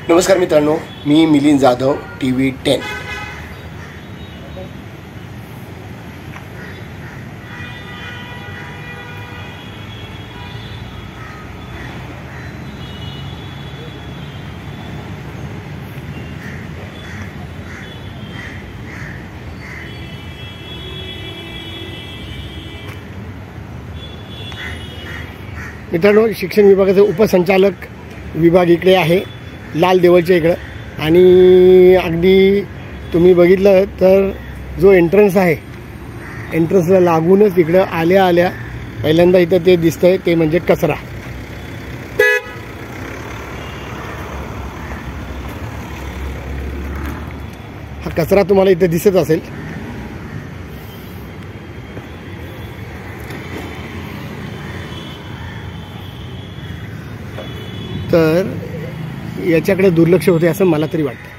नमस्कार मित्रांनो, मी मिलिंद जाधव, TV10। मित्रांनो, शिक्षण विभागाचे उपसंचालक विभाग इकडे आहे, लाल देवळच्या इकडं। आणि अगदी तुम्ही बघितलं तर जो एंट्रन्स आहे, एंट्रन्सला लागूनच इकडं आल्या आल्या पहिल्यांदा इथं ते दिसतंय ते म्हणजे कचरा। हा कचरा तुम्हाला इथं दिसत असेल। तर याच्याकडे दुर्लक्ष होते असं मला तरी वाटतं।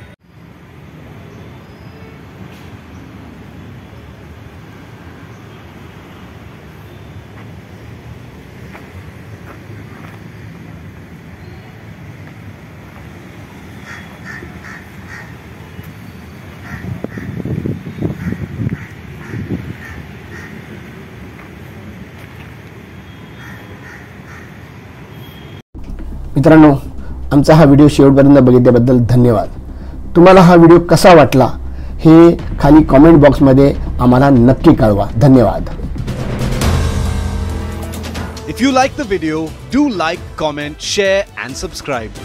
मित्रांनो, आमचा हा व्हिडिओ शेवटपर्यंत बघितल्याबद्दल धन्यवाद। तुम्हाला हा व्हिडिओ कसा वाटला हे खाली कमेंट बॉक्समध्ये आम्हाला नक्की कळवा। धन्यवाद। If you like the video, do like, comment, share and subscribe.